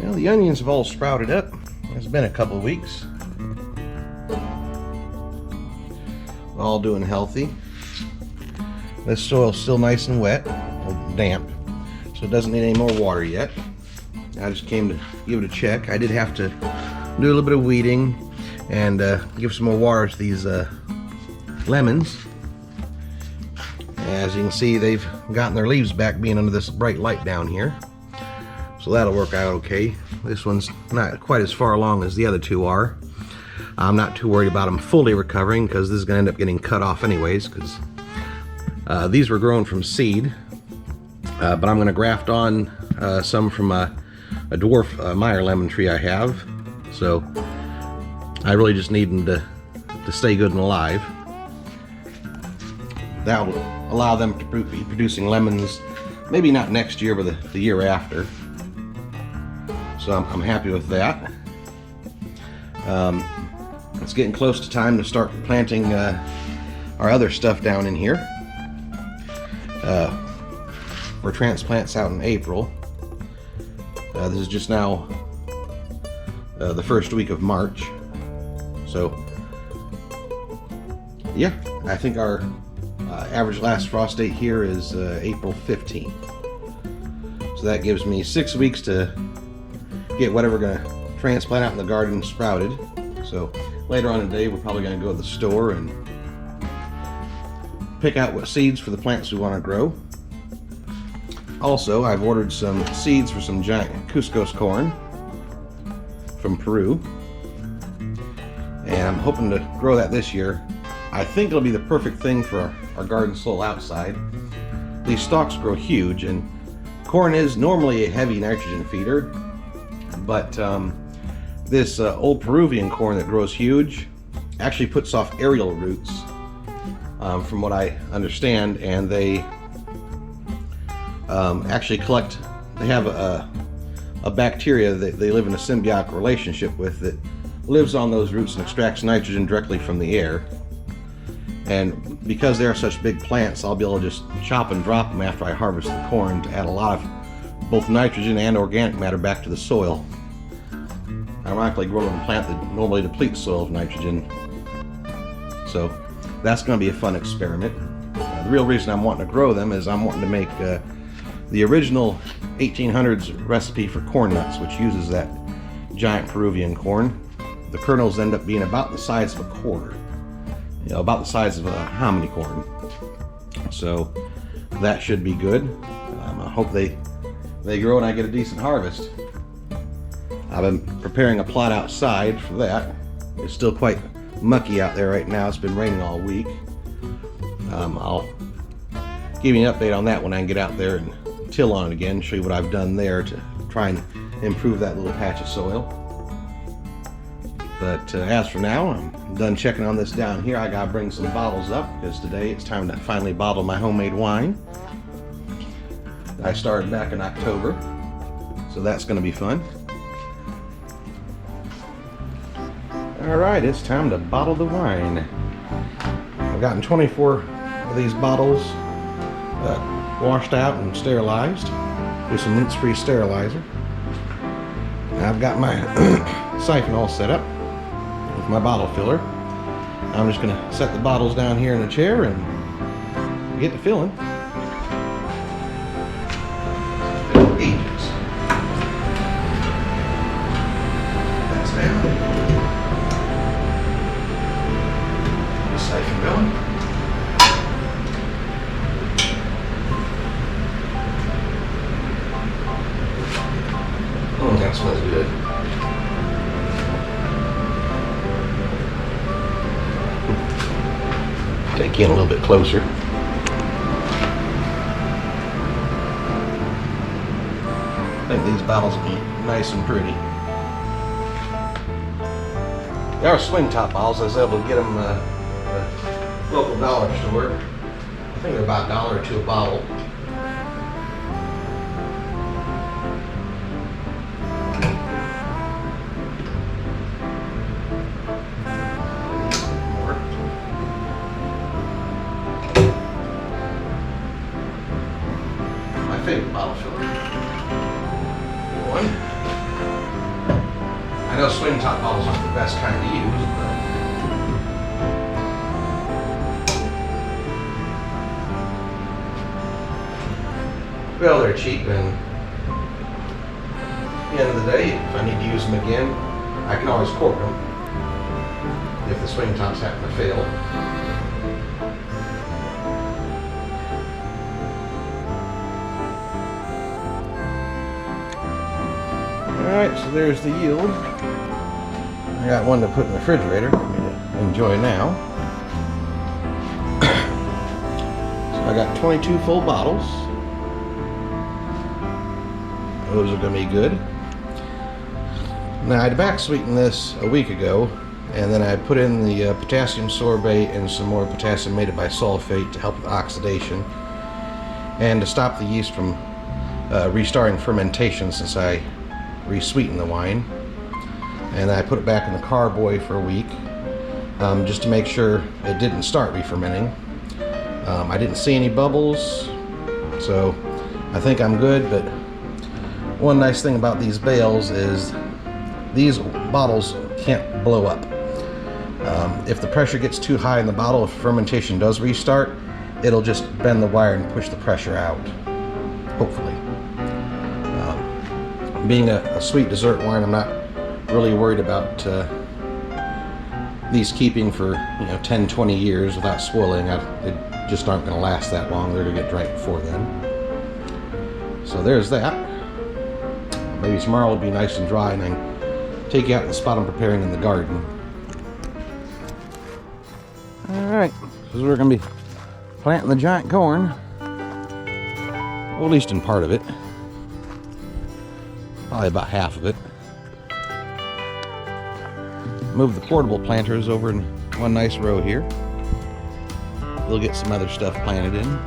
Well, the onions have all sprouted up. It's been a couple of weeks. All doing healthy. This soil's still nice and wet, or damp, so it doesn't need any more water yet. I just came to give it a check. I did have to do a little bit of weeding and give some more water to these lemons. As you can see, they've gotten their leaves back being under this bright light down here. So that'll work out okay. This one's not quite as far along as the other two are. I'm not too worried about them fully recovering because this is going to end up getting cut off anyways, because these were grown from seed. But I'm going to graft on some from a dwarf Meyer lemon tree I have. So I really just need them to stay good and alive. That will allow them to be producing lemons, maybe not next year, but the year after. So I'm happy with that. It's getting close to time to start planting our other stuff down in here. For transplants out in April. This is just now the first week of March. So yeah, I think our average last frost date here is April 15th. So that gives me 6 weeks to get whatever we're gonna transplant out in the garden sprouted. So later on today we're probably gonna go to the store and pick out what seeds for the plants we want to grow. Also, I've ordered some seeds for some giant couscous corn from Peru, and I'm hoping to grow that this year. I think it'll be the perfect thing for our garden soil outside. These stalks grow huge, and corn is normally a heavy nitrogen feeder, but this old Peruvian corn that grows huge actually puts off aerial roots, from what I understand, and they actually collect. They have a bacteria that they live in a symbiotic relationship with that lives on those roots and extracts nitrogen directly from the air. And because they are such big plants, I'll be able to just chop and drop them after I harvest the corn to add a lot of both nitrogen and organic matter back to the soil. Ironically, growing a plant that normally depletes soil of nitrogen. So that's going to be a fun experiment. The real reason I'm wanting to grow them is I'm wanting to make the original 1800s recipe for corn nuts, which uses that giant Peruvian corn. The kernels end up being about the size of a quarter. You know, about the size of a hominy corn. So that should be good. I hope they grow and I get a decent harvest. I've been preparing a plot outside for that. It's still quite mucky out there right now. It's been raining all week. I'll give you an update on that when I can get out there and till on it again, show you what I've done there to try and improve that little patch of soil. But as for now, I'm done checking on this down here. I gotta bring some bottles up because today it's time to finally bottle my homemade wine. I started back in October, so that's gonna be fun. Alright, it's time to bottle the wine. I've gotten 24 of these bottles washed out and sterilized with some rinse-free sterilizer. Now I've got my siphon all set up with my bottle filler. I'm just going to set the bottles down here in a chair and get to filling. That's down. The siphon going. Oh, that smells good. Take you in a little bit closer. I think these bottles will be nice and pretty. They are swing top bottles. I was able to get them at a local dollar store. I think they're about $1 or $2 a bottle. Favorite bottle filler. One. I know swing top bottles aren't the best kind to use, but well, they're cheap, and at the end of the day, if I need to use them again, I can always cork them if the swing tops happen to fail. Alright, so there's the yield. I got one to put in the refrigerator for me to enjoy now. So I got 22 full bottles. Those are going to be good. Now, I'd back sweetened this a week ago, and then I put in the potassium sorbate and some more potassium made bisulfate to help with oxidation and to stop the yeast from restarting fermentation, since I re-sweetened the wine. And I put it back in the carboy for a week just to make sure it didn't start re-fermenting. I didn't see any bubbles, so I think I'm good. But one nice thing about these bales is these bottles can't blow up. If the pressure gets too high in the bottle, if fermentation does restart, it'll just bend the wire and push the pressure out, hopefully. Being a sweet dessert wine, I'm not really worried about these keeping for 10, 20 years without spoiling. They just aren't going to last that long. They're going to get drank before then. So there's that. Maybe tomorrow will be nice and dry, and I can take you out to the spot I'm preparing in the garden. Alright, so we're going to be planting the giant corn. Well, at least in part of it. Probably about half of it. Move the portable planters over in one nice row here. We'll get some other stuff planted in.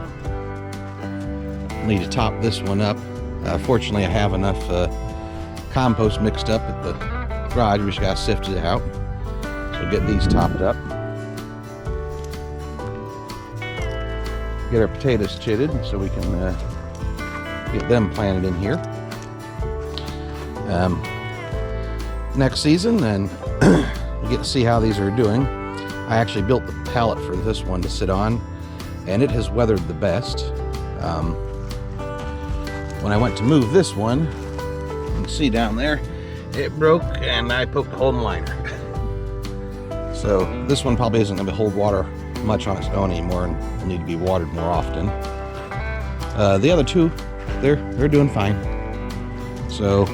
Need to top this one up. Fortunately, I have enough compost mixed up at the garage. We just got to sift it out. So we'll get these topped up. Get our potatoes chitted so we can get them planted in here. Next season, and we get to see how these are doing. I actually built the pallet for this one to sit on, and it has weathered the best. When I went to move this one, you can see down there, it broke and I poked a hole in the liner. So this one probably isn't going to hold water much on its own anymore, and will need to be watered more often. The other two, they're doing fine. So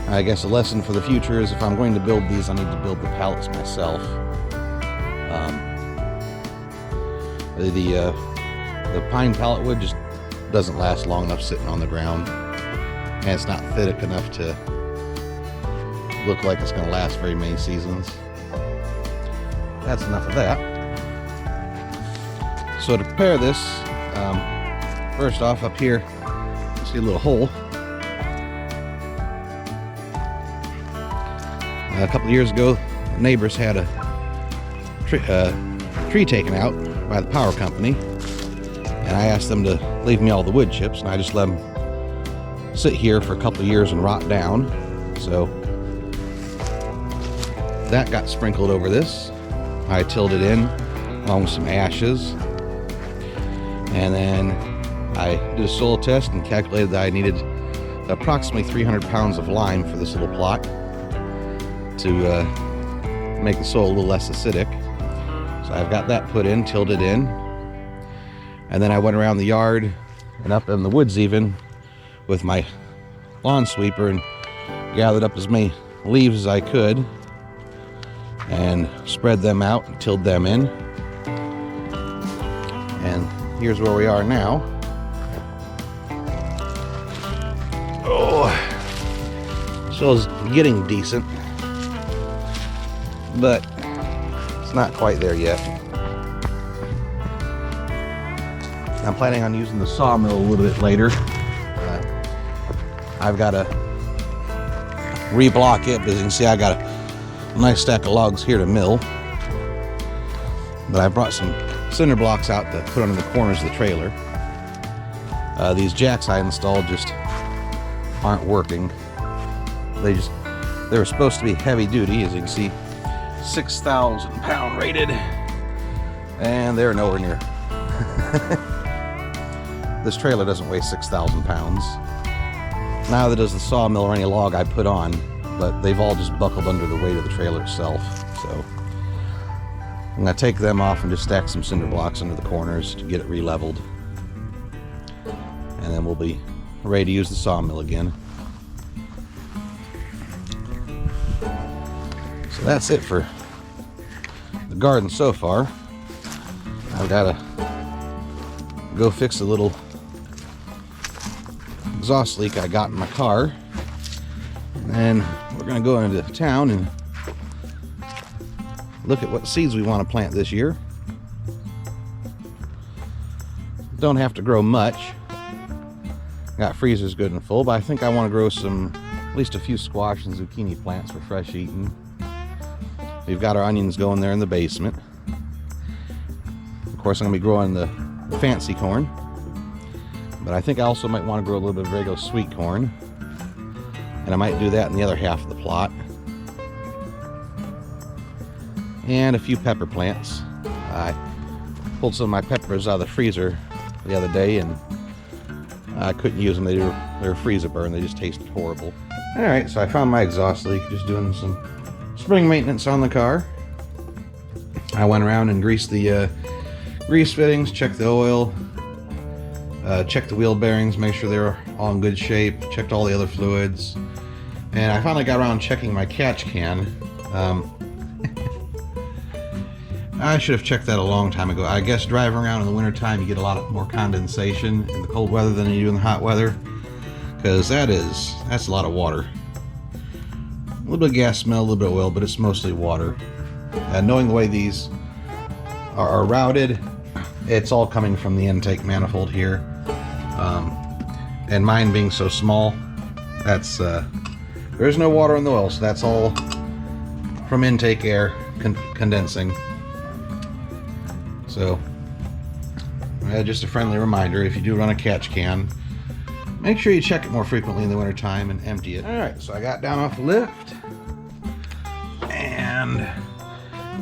I guess a lesson for the future is if I'm going to build these, I need to build the pallets myself. The pine pallet wood just doesn't last long enough sitting on the ground, and it's not thick enough to look like it's going to last very many seasons. That's enough of that. So to prepare this, first off, up here, you see a little hole. A couple of years ago, neighbors had a tree taken out by the power company, and I asked them to leave me all the wood chips, and I just let them sit here for a couple of years and rot down. So that got sprinkled over this. I tilled it in along with some ashes, and then I did a soil test and calculated that I needed approximately 300 pounds of lime for this little plot to make the soil a little less acidic. So I've got that put in, tilled it in, and then I went around the yard and up in the woods even with my lawn sweeper and gathered up as many leaves as I could and spread them out and tilled them in. And here's where we are now. Oh, soil's getting decent, but it's not quite there yet. I'm planning on using the sawmill a little bit later. I've got to reblock it, but as you can see, I got a nice stack of logs here to mill. But I brought some cinder blocks out to put under the corners of the trailer. These jacks I installed just aren't working. They just They were supposed to be heavy duty, as you can see, 6,000 pound rated, and they're nowhere near. This trailer doesn't weigh 6,000 pounds. Neither does the sawmill or any log I put on, but they've all just buckled under the weight of the trailer itself. So I'm going to take them off and just stack some cinder blocks under the corners to get it re-leveled. And then we'll be ready to use the sawmill again. So that's it for the garden so far. I've got to go fix a little exhaust leak I got in my car. And we're going to go into town and look at what seeds we want to plant this year. Don't have to grow much. Got freezers good and full, but I think I want to grow at least a few squash and zucchini plants for fresh eating. We've got our onions going there in the basement. Of course, I'm going to be growing the fancy corn, but I think I also might want to grow a little bit of regular sweet corn, and I might do that in the other half of the plot. And a few pepper plants. I pulled some of my peppers out of the freezer the other day, and I couldn't use them. They were freezer burn. They just tasted horrible. Alright, so I found my exhaust leak, just doing some spring maintenance on the car. I went around and greased the grease fittings, checked the oil, checked the wheel bearings, make sure they were all in good shape, checked all the other fluids, and I finally got around checking my catch can. I should have checked that a long time ago. I guess driving around in the wintertime you get a lot more condensation in the cold weather than you do in the hot weather, because that's a lot of water. A little bit of gas smell, a little bit of oil, but it's mostly water. Knowing the way these are routed, it's all coming from the intake manifold here. And mine being so small, there's no water in the oil, so that's all from intake air condensing. So, just a friendly reminder, if you do run a catch can, make sure you check it more frequently in the wintertime and empty it. Alright, so I got down off the lift, and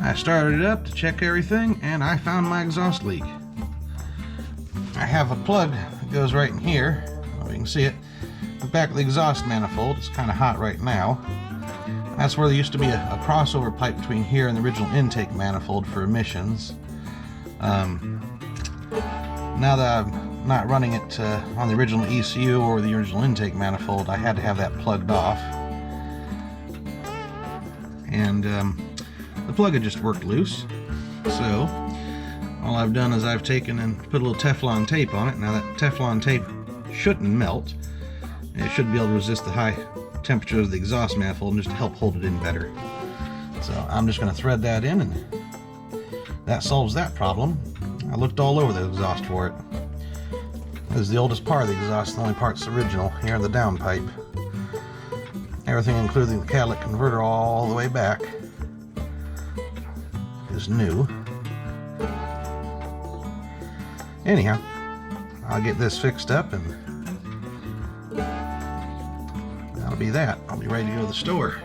I started it up to check everything, and I found my exhaust leak. I have a plug that goes right in here. You can see it. The back of the exhaust manifold. It's kind of hot right now. That's where there used to be a crossover pipe between here and the original intake manifold for emissions. Now that I'm not running it on the original ECU or the original intake manifold, I had to have that plugged off. And the plug had just worked loose. So all I've done is I've taken and put a little Teflon tape on it. Now that Teflon tape shouldn't melt. It should be able to resist the high temperatures of the exhaust manifold and just help hold it in better. So I'm just going to thread that in, and that solves that problem. I looked all over the exhaust for it. This is the oldest part of the exhaust, the only part's original here in the downpipe. Everything, including the catalytic converter all the way back, is new. Anyhow, I'll get this fixed up, and that'll be that. I'll be ready to go to the store.